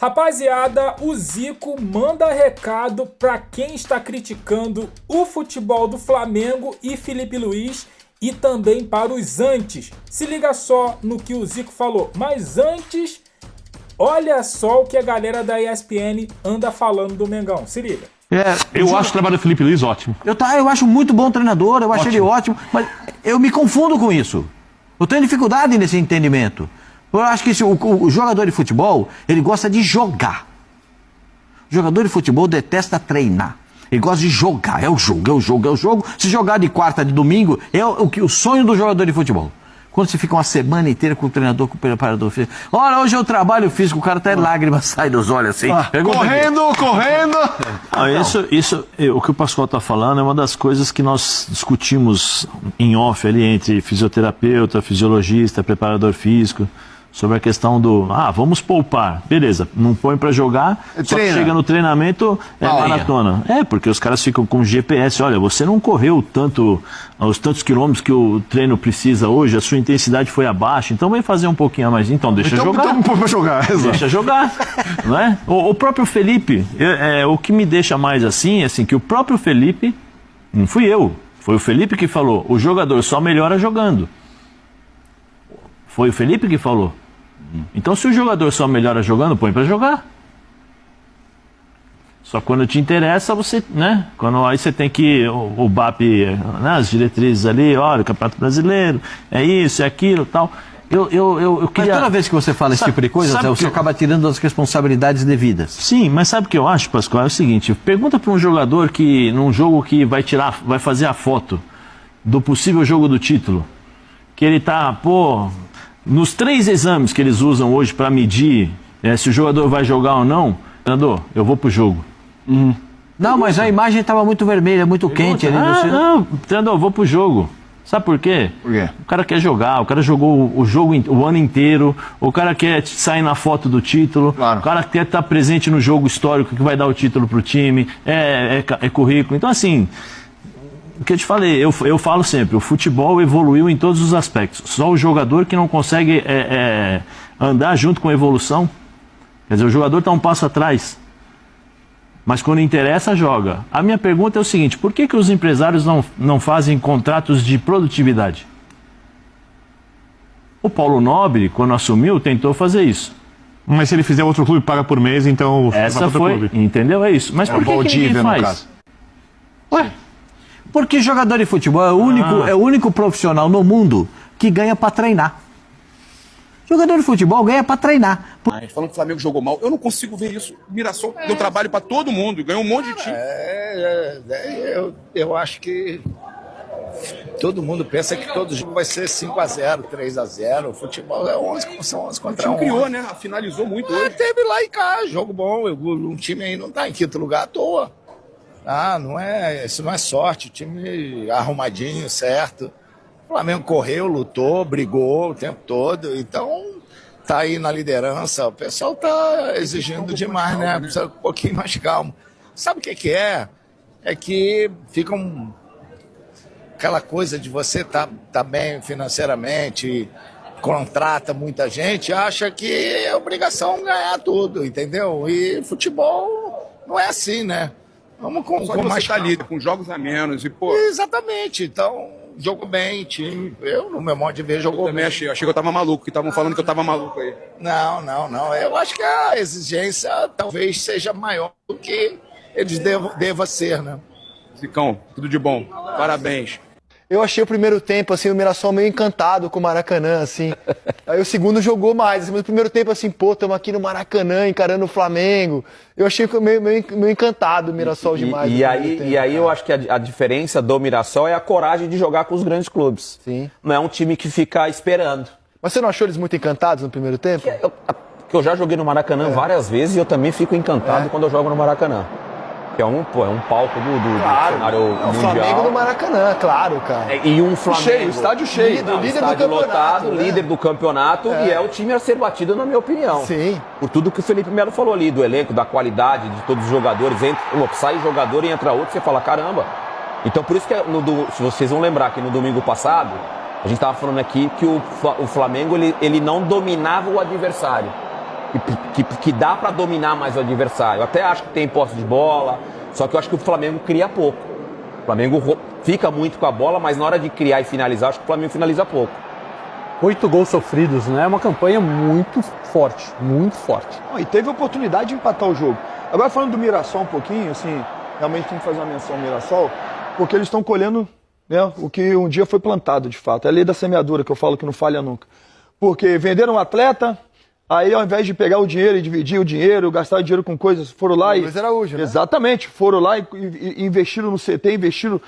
Rapaziada, o Zico manda recado para quem está criticando o futebol do Flamengo e Felipe Luiz e também para os antes. Se liga só no que o Zico falou, mas antes, olha só o que a galera da ESPN anda falando do Mengão. Se liga. Eu acho o trabalho do Felipe Luiz ótimo. Eu acho muito bom treinador, eu acho ele ótimo, mas eu me confundo com isso. Eu tenho dificuldade nesse entendimento. Eu acho que o jogador de futebol, ele gosta de jogar. O jogador de futebol detesta treinar. Ele gosta de jogar. É o jogo. Se jogar de quarta, de domingo, é o sonho do jogador de futebol. Quando você fica uma semana inteira com o treinador, com o preparador físico. Olha, hoje é o trabalho físico, o cara até lágrimas saem dos olhos assim. Correndo! O que o Pascoal está falando é uma das coisas que nós discutimos em off ali entre fisioterapeuta, fisiologista, preparador físico, sobre a questão do, vamos poupar. Beleza, não põe para jogar, só que chega no treinamento, maratona. Porque os caras ficam com GPS. Olha, você não correu os tantos quilômetros que o treino precisa hoje, a sua intensidade foi abaixo, então vem fazer um pouquinho a mais. Então deixa jogar. Então não põe para jogar, exato. Deixa jogar, não é? O próprio Felipe, o que me deixa mais assim, que o próprio Felipe, não fui eu, foi o Felipe que falou, o jogador só melhora jogando. Foi o Felipe que falou. Então, se o jogador só melhora jogando, põe para jogar. Só quando te interessa, você, né? Aí você tem que, o BAP, as diretrizes ali, olha, o Campeonato Brasileiro, é isso, é aquilo, tal. Eu queria... Mas toda vez que você fala esse tipo de coisa, você acaba tirando as responsabilidades devidas. Sim, mas sabe o que eu acho, Pascoal? É o seguinte, pergunta para um jogador que, num jogo que vai fazer a foto do possível jogo do título, que ele tá, nos 3 exames que eles usam hoje para medir se o jogador vai jogar ou não, treinador, eu vou pro jogo. Não, mas a imagem estava muito vermelha, muito quente ali. Não, treinador, eu vou pro jogo. Sabe por quê? Por quê? O cara quer jogar, o cara jogou o ano inteiro, o cara quer sair na foto do título, claro. O cara quer estar presente no jogo histórico que vai dar o título pro time, é currículo. Então, assim, o que eu te falei, eu falo sempre, o futebol evoluiu em todos os aspectos. Só o jogador que não consegue andar junto com a evolução. Quer dizer, o jogador está um passo atrás. Mas quando interessa, joga. A minha pergunta é o seguinte, por que os empresários não fazem contratos de produtividade? O Paulo Nobre, quando assumiu, tentou fazer isso. Mas se ele fizer outro clube, paga por mês, então... Essa foi, entendeu? É isso. Mas por que ninguém faz? Ué? Porque jogador de futebol é o único profissional no mundo que ganha para treinar. Jogador de futebol ganha para treinar. Falando que o Flamengo jogou mal, eu não consigo ver isso. O Mirassol deu trabalho para todo mundo, ganhou um monte de time. Eu acho que todo mundo pensa que todo jogo vai ser 5-0, 3-0. O futebol são 11 contra 1. O time criou, né? Finalizou muito hoje. Teve lá e cá, jogo bom. Um time aí não tá em quinto lugar à toa. Isso não é sorte, o time arrumadinho, certo. O Flamengo correu, lutou, brigou o tempo todo, então tá aí na liderança. O pessoal tá exigindo demais, né? Precisa um pouquinho mais calmo. Sabe o que é? É que fica aquela coisa de você tá bem financeiramente, contrata muita gente, acha que é obrigação ganhar tudo, entendeu? E futebol não é assim, né? Vamos com mais líder, com jogos a menos e Exatamente, então jogou bem, time. Eu, no meu modo de ver, jogou bem. Também achei que eu tava maluco, que estavam falando que eu tava maluco aí. Não. Eu acho que a exigência talvez seja maior do que eles deva ser, né? Zicão, tudo de bom. Parabéns. Eu achei o primeiro tempo, assim, o Mirassol meio encantado com o Maracanã, assim. Aí o segundo jogou mais, assim, mas o primeiro tempo, assim, estamos aqui no Maracanã, encarando o Flamengo. Eu achei meio encantado o Mirassol demais. E aí eu acho que a diferença do Mirassol é a coragem de jogar com os grandes clubes. Sim. Não é um time que fica esperando. Mas você não achou eles muito encantados no primeiro tempo? Eu já joguei no Maracanã várias vezes e eu também fico encantado quando eu jogo no Maracanã. Que é um palco do cenário mundial. O Flamengo no Maracanã, claro, cara. E um Flamengo... Cheio, estádio cheio. Líder do campeonato, líder do campeonato, e é o time a ser batido, na minha opinião. Sim. Por tudo que o Felipe Melo falou ali, do elenco, da qualidade de todos os jogadores. Sai jogador e entra outro, você fala, caramba. Então, por isso que, se vocês vão lembrar que no domingo passado, a gente estava falando aqui que o Flamengo ele não dominava o adversário. que dá para dominar mais o adversário. Eu até acho que tem posse de bola, só que eu acho que o Flamengo cria pouco. O Flamengo fica muito com a bola, mas na hora de criar e finalizar, acho que o Flamengo finaliza pouco. 8 gols sofridos, né? É uma campanha muito forte, muito forte. E teve oportunidade de empatar o jogo. Agora falando do Mirassol um pouquinho, assim, realmente tem que fazer uma menção ao Mirassol, porque eles estão colhendo, né, o que um dia foi plantado, de fato. É a lei da semeadura, que eu falo que não falha nunca. Porque venderam um atleta, aí ao invés de pegar o dinheiro e dividir o dinheiro, gastar o dinheiro com coisas, foram lá e... Luiz Araújo, né? Exatamente, foram lá e investiram no CT, investiram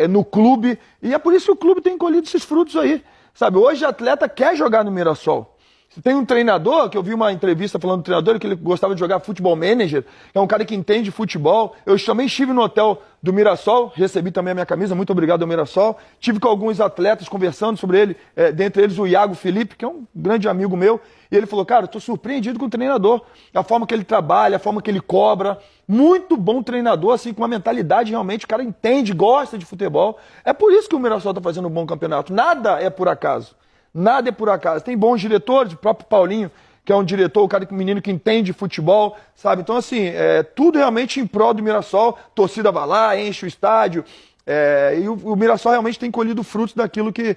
no clube, e é por isso que o clube tem colhido esses frutos aí. Sabe, hoje o atleta quer jogar no Mirassol. Tem um treinador, que eu vi uma entrevista falando do treinador, que ele gostava de jogar futebol manager, que é um cara que entende futebol. Eu também estive no hotel do Mirassol, recebi também a minha camisa, muito obrigado ao Mirassol. Tive com alguns atletas conversando sobre ele, dentre eles o Iago Felipe, que é um grande amigo meu, e ele falou, cara, eu tô surpreendido com o treinador, a forma que ele trabalha, a forma que ele cobra. Muito bom treinador, assim, com uma mentalidade realmente, o cara entende, gosta de futebol. É por isso que o Mirassol tá fazendo um bom campeonato. Nada é por acaso. Nada é por acaso. Tem bons diretores, o próprio Paulinho, que é um diretor, um menino que entende futebol, sabe? Então, assim, tudo realmente em prol do Mirassol. Torcida vai lá, enche o estádio. E o Mirassol realmente tem colhido frutos daquilo que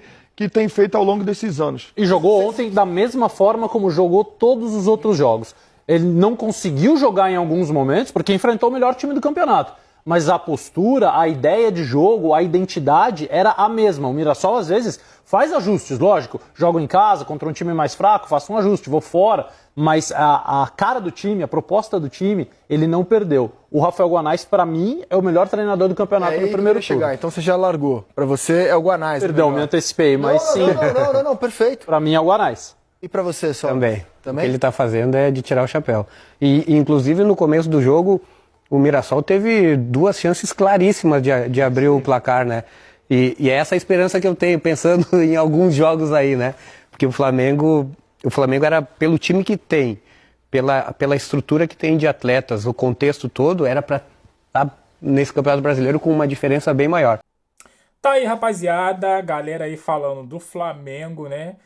tem feito ao longo desses anos. E jogou ontem da mesma forma como jogou todos os outros jogos. Ele não conseguiu jogar em alguns momentos, porque enfrentou o melhor time do campeonato. Mas a postura, a ideia de jogo, a identidade era a mesma. O Mirassol, às vezes, faz ajustes, lógico. Jogo em casa, contra um time mais fraco, faço um ajuste, vou fora. Mas a cara do time, a proposta do time, ele não perdeu. O Rafael Guanais, para mim, é o melhor treinador do campeonato no primeiro turno. Então você já largou. Para você é o Guanais. Perdão, me antecipei, mas sim. Não, perfeito. Para mim é o Guanais. E para você, só? Também. O que ele está fazendo é de tirar o chapéu. E inclusive, no começo do jogo, o Mirassol teve 2 chances claríssimas de abrir o placar, né? E é essa a esperança que eu tenho, pensando em alguns jogos aí, né? Porque o Flamengo era, pelo time que tem, pela estrutura que tem de atletas, o contexto todo, era para estar nesse Campeonato Brasileiro com uma diferença bem maior. Tá aí, rapaziada, galera aí falando do Flamengo, né?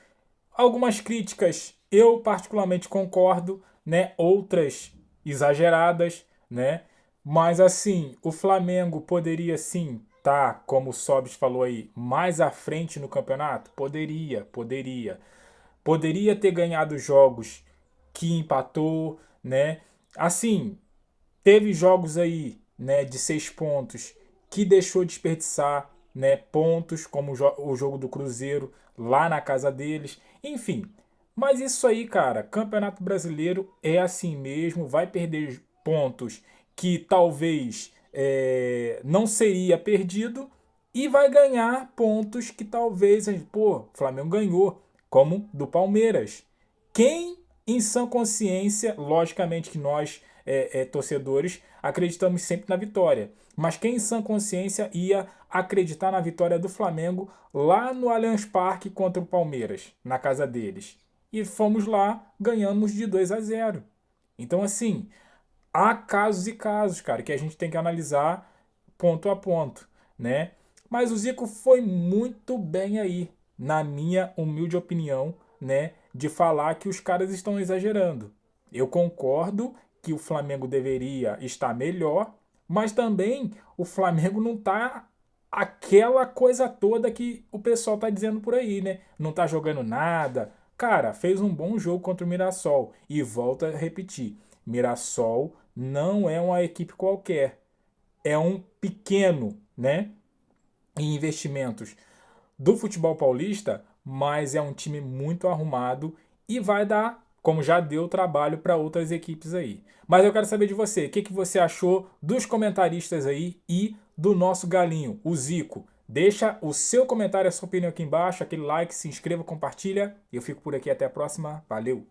Algumas críticas eu particularmente concordo, né? Outras exageradas, né? Mas assim, o Flamengo poderia sim estar, como o Sobis falou aí, mais à frente no campeonato? Poderia. Poderia ter ganhado jogos que empatou, né? Assim, teve jogos aí, né, de 6 pontos que deixou desperdiçar, né, pontos, como o jogo do Cruzeiro lá na casa deles. Enfim, mas isso aí, cara, Campeonato Brasileiro é assim mesmo, vai perder pontos que talvez não seria perdido e vai ganhar pontos que talvez, o Flamengo ganhou, como do Palmeiras. Quem em sã consciência, logicamente que nós, torcedores, acreditamos sempre na vitória, mas quem em sã consciência ia acreditar na vitória do Flamengo lá no Allianz Parque contra o Palmeiras, na casa deles? E fomos lá, ganhamos de 2-0. Então, assim, há casos e casos, cara, que a gente tem que analisar ponto a ponto, né? Mas o Zico foi muito bem aí, na minha humilde opinião, né? De falar que os caras estão exagerando. Eu concordo que o Flamengo deveria estar melhor, mas também o Flamengo não tá aquela coisa toda que o pessoal tá dizendo por aí, né? Não tá jogando nada. Cara, fez um bom jogo contra o Mirassol. E volto a repetir, Mirassol não é uma equipe qualquer. É um pequeno, né, em investimentos do futebol paulista, mas é um time muito arrumado e vai dar, como já deu, trabalho para outras equipes aí. Mas eu quero saber de você, o que você achou dos comentaristas aí e do nosso galinho, o Zico. Deixa o seu comentário, a sua opinião aqui embaixo, aquele like, se inscreva, compartilha. Eu fico por aqui, até a próxima. Valeu!